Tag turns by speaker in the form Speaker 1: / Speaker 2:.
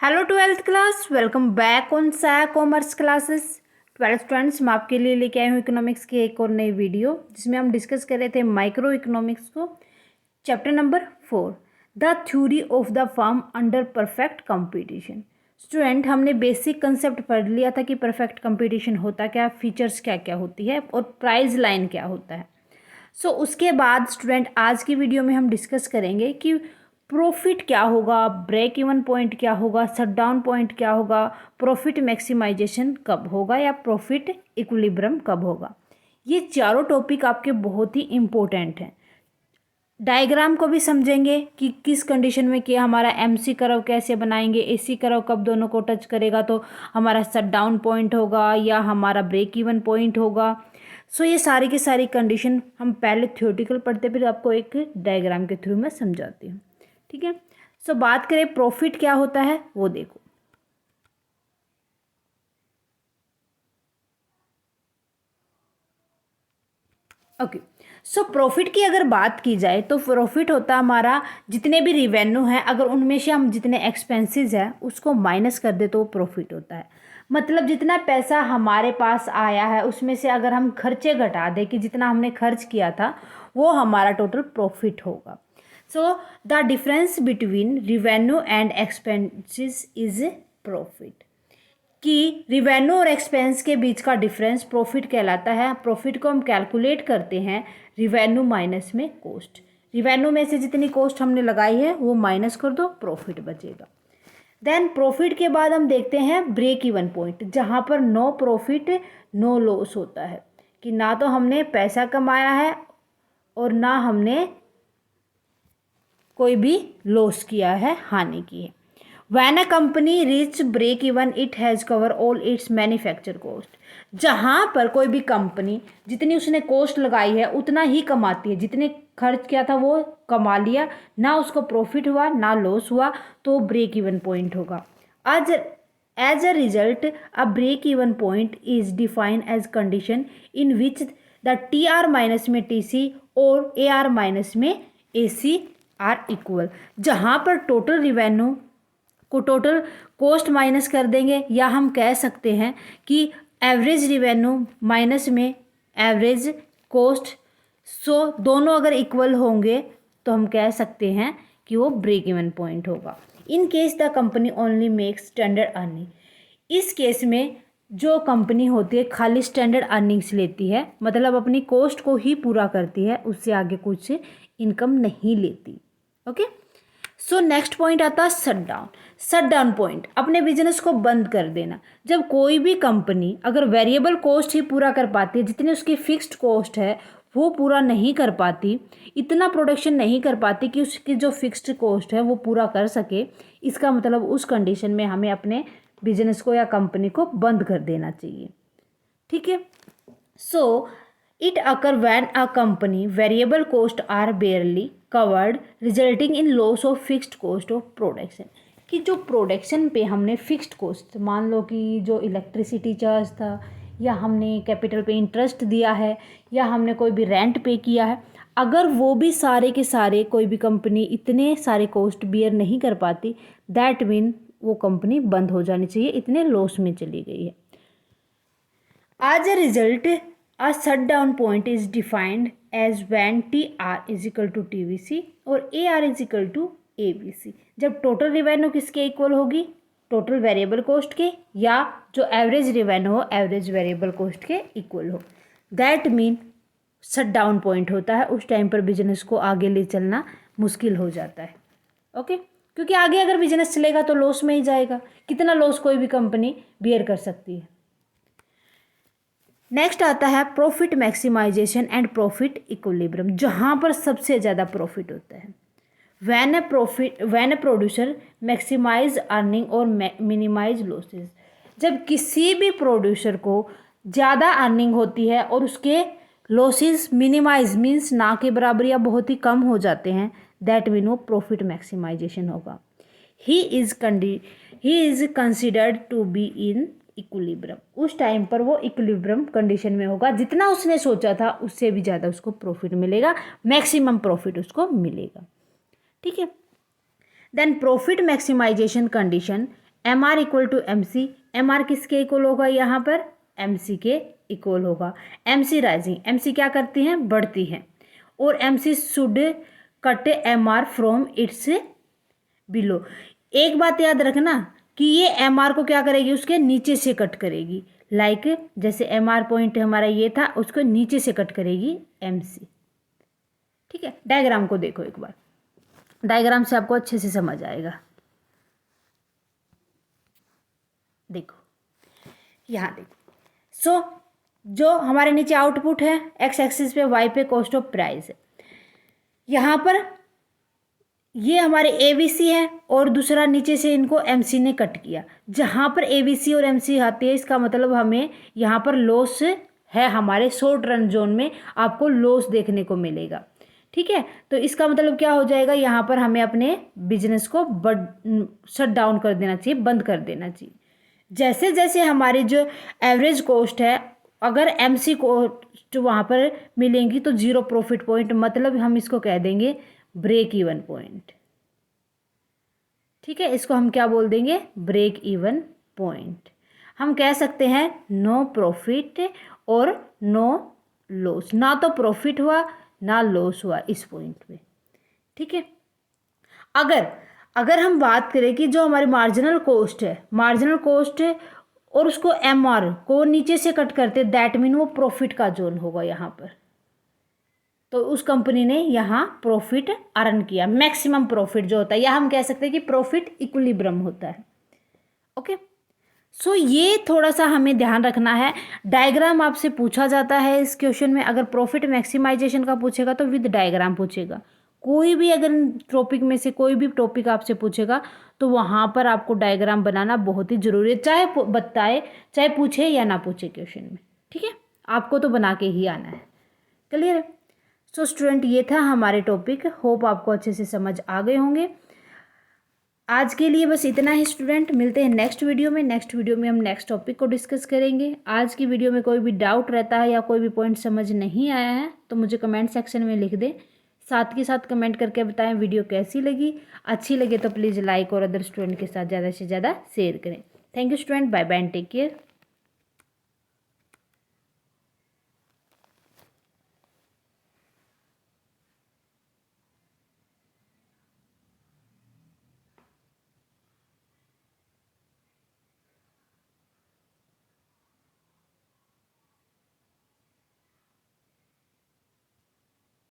Speaker 1: Hello twelfth class, welcome back on सा commerce classes. Twelfth students, मैं आपके लिए लेके आई हूँ इकोनॉमिक्स की एक और नई वीडियो जिसमें हम डिस्कस कर रहे थे माइक्रो इकोनॉमिक्स को। Chapter number 4, the theory of the firm under perfect competition. Student, हमने बेसिक कंसेप्ट पढ़ लिया था कि परफेक्ट कंपटीशन होता क्या, फीचर्स क्या क्या होती है और प्राइस लाइन क्या होता है। उसके बाद स्टूडेंट आज की वीडियो में हम डिस्कस करेंगे कि प्रॉफिट क्या होगा, ब्रेक इवन पॉइंट क्या होगा, शट डाउन पॉइंट क्या होगा, प्रॉफिट मैक्सिमाइजेशन कब होगा या प्रॉफिट इक्विलिब्रियम कब होगा। ये चारों टॉपिक आपके बहुत ही इम्पोर्टेंट हैं। डायग्राम को भी समझेंगे कि किस कंडीशन में क्या हमारा एमसी कर्व कैसे बनाएंगे, एसी कर्व कब दोनों को टच करेगा तो हमारा शट डाउन पॉइंट होगा या हमारा ब्रेक इवन पॉइंट होगा। ये सारी की सारी कंडीशन हम पहले थ्योरेटिकल पढ़ते फिर आपको एक डायग्राम के थ्रू मैं समझाती हूँ। ठीक है। बात करें प्रॉफिट क्या होता है वो देखो। ओके, प्रॉफिट की अगर बात की जाए तो प्रॉफिट होता है हमारा जितने भी रिवेन्यू है, अगर उनमें से हम जितने एक्सपेंसेस है उसको माइनस कर दे तो वो प्रॉफिट होता है। मतलब जितना पैसा हमारे पास आया है उसमें से अगर हम खर्चे घटा दें कि जितना हमने खर्च किया था वो हमारा टोटल प्रॉफिट होगा। The difference between revenue and expenses is profit. कि रिवेन्यू और एक्सपेंस के बीच का डिफरेंस प्रॉफिट कहलाता है। प्रॉफिट को हम कैलकुलेट करते हैं रिवेन्यू माइनस में कॉस्ट। रिवेन्यू में से जितनी कॉस्ट हमने लगाई है वो माइनस कर दो, प्रॉफिट बचेगा। देन प्रॉफिट के बाद हम देखते हैं ब्रेक इवन पॉइंट, जहाँ पर नो प्रॉफिट नो लॉस होता है कि ना तो हमने पैसा कमाया है और ना हमने कोई भी लॉस किया है, हानि की है। When a company reach break even, it has cover all its manufacture cost। जहाँ पर कोई भी कंपनी जितनी उसने कॉस्ट लगाई है उतना ही कमाती है, जितने खर्च किया था वो कमा लिया, ना उसको प्रॉफिट हुआ ना लॉस हुआ, तो ब्रेक इवन पॉइंट होगा। आज as a result a break even point is defined as condition in which the T R minus में टी सी और ए आर माइनस में ए सी आर इक्वल। जहाँ पर टोटल रिवेन्यू को टोटल कॉस्ट माइनस कर देंगे, या हम कह सकते हैं कि एवरेज रिवेन्यू माइनस में एवरेज कॉस्ट, दोनों अगर इक्वल होंगे तो हम कह सकते हैं कि वो ब्रेक इवन पॉइंट होगा। In case the company only makes standard earning. इस केस में जो कंपनी होती है खाली स्टैंडर्ड अर्निंग्स लेती है, मतलब अपनी कॉस्ट को ही पूरा करती है, उससे आगे कुछ इनकम नहीं लेती। ओके। नेक्स्ट पॉइंट आता है shut down. Shut down point, अपने बिजनेस को बंद कर देना। जब कोई भी कंपनी अगर वेरिएबल कॉस्ट ही पूरा कर पाती है, जितनी उसकी फिक्स्ड कॉस्ट है वो पूरा नहीं कर पाती, इतना प्रोडक्शन नहीं कर पाती कि उसकी जो फिक्स्ड कॉस्ट है वो पूरा कर सके, इसका मतलब उस कंडीशन में हमें अपने बिजनेस को या कंपनी को बंद कर देना चाहिए। ठीक है। It occur when a company variable cost are barely covered, resulting in loss of fixed cost of production। कि जो प्रोडक्शन पे हमने फिक्स्ड कॉस्ट, मान लो कि जो इलेक्ट्रिसिटी चार्ज था, या हमने कैपिटल पे इंटरेस्ट दिया है, या हमने कोई भी रेंट पे किया है, अगर वो भी सारे के सारे कोई भी कंपनी इतने सारे कॉस्ट बियर नहीं कर पाती, दैट मीन वो कंपनी बंद हो जानी चाहिए, इतने लॉस में चली गई है। As a result, a shutdown point is defined as when TR is equal to TVC और AR is equal to ABC। जब टोटल रिवेन्यू किसके इक्वल होगी, टोटल वेरिएबल कॉस्ट के, या जो एवरेज रिवेन्यू हो एवरेज वेरिएबल कॉस्ट के equal हो, that mean shut down point होता है। उस टाइम पर बिजनेस को आगे ले चलना मुश्किल हो जाता है। ओके, क्योंकि आगे अगर बिजनेस चलेगा तो लॉस में ही जाएगा। कितना लॉस कोई भी कंपनी बियर कर सकती है। नेक्स्ट आता है profit maximisation and profit equilibrium, जहाँ पर सबसे ज़्यादा प्रॉफिट होता है। When a producer maximise earning और मिनिमाइज लॉसेस। जब किसी भी प्रोड्यूसर को ज़्यादा अर्निंग होती है और उसके लॉसेस मिनिमाइज मीन्स ना के बराबर या बहुत ही कम हो जाते हैं, दैट मीन वो प्रॉफिट मैक्सिमाइजेशन होगा। He is considered to be in equilibrium. उस टाइम पर वो इक्विलिब्रियम कंडीशन में होगा, जितना उसने सोचा था उससे भी ज़्यादा उसको प्रॉफिट मिलेगा, मैक्सिमम प्रॉफिट उसको मिलेगा। ठीक है। Then profit maximisation condition M R equal to M C, M R किसके इक्वल होगा यहाँ पर, एम सी के इक्वल होगा। M C rising, M C क्या करती हैं, बढ़ती हैं, और M C should cut M R from its below. एक बात याद रखना कि ये एम आर को क्या करेगी, उसके नीचे से कट करेगी। लाइक जैसे एम आर पॉइंट हमारा ये था, उसको नीचे से कट करेगी एम सी। ठीक है, डायग्राम को देखो एक बार, डायग्राम से आपको अच्छे से समझ आएगा। देखो यहाँ देखो, सो जो हमारे नीचे आउटपुट है, एक्स एक्सिस पे, वाई पे कॉस्ट ऑफ प्राइस है। यहाँ पर ये हमारे एबीसी है और दूसरा नीचे से इनको एमसी ने कट किया। जहाँ पर एबीसी और एमसी आती है, इसका मतलब हमें यहाँ पर लॉस है, हमारे शॉर्ट रन जोन में आपको लॉस देखने को मिलेगा। ठीक है, तो इसका मतलब क्या हो जाएगा, यहाँ पर हमें अपने बिजनेस को शट डाउन कर देना चाहिए, बंद कर देना चाहिए। जैसे जैसे हमारी जो एवरेज कॉस्ट है, अगर एमसी कॉस्ट वहाँ पर मिलेंगी तो जीरो प्रॉफिट पॉइंट, मतलब हम इसको कह देंगे ब्रेक इवन पॉइंट। ठीक है, इसको हम क्या बोल देंगे, ब्रेक इवन पॉइंट। हम कह सकते हैं नो प्रॉफिट और नो लॉस, ना तो प्रॉफिट हुआ ना लॉस हुआ इस पॉइंट पे। ठीक है, अगर हम बात करें कि जो हमारी मार्जिनल कॉस्ट है, मार्जिनल कॉस्ट और उसको एम आर को नीचे से कट करते, दैट मीन वो प्रॉफिट का जोन होगा यहाँ पर। तो उस कंपनी ने यहाँ प्रॉफिट अर्न किया, मैक्सिमम प्रॉफिट जो होता है, या हम कह सकते हैं कि प्रॉफिट इक्विलिब्रियम होता है। ओके, सो ये थोड़ा सा हमें ध्यान रखना है। डायग्राम आपसे पूछा जाता है इस क्वेश्चन में, अगर प्रॉफिट मैक्सिमाइजेशन का पूछेगा तो विद डायग्राम पूछेगा। कोई भी अगर टॉपिक में से कोई भी टॉपिक आपसे पूछेगा तो वहाँ पर आपको डायग्राम बनाना बहुत ही जरूरी है, चाहे बताए चाहे पूछे या ना पूछे क्वेश्चन में। ठीक है, आपको तो बना के ही आना है। क्लियर है? सो स्टूडेंट, ये था हमारे टॉपिक, होप आपको अच्छे से समझ आ गए होंगे। आज के लिए बस इतना ही स्टूडेंट, मिलते हैं नेक्स्ट वीडियो में। नेक्स्ट वीडियो में हम नेक्स्ट टॉपिक को डिस्कस करेंगे। आज की वीडियो में कोई भी डाउट रहता है या कोई भी पॉइंट समझ नहीं आया है तो मुझे कमेंट सेक्शन में लिख दें, साथ के साथ कमेंट करके बताएं वीडियो कैसी लगी। अच्छी लगे तो प्लीज़ लाइक और अदर स्टूडेंट के साथ ज़्यादा से ज़्यादा शेयर करें। Thank you student, bye bye and take care.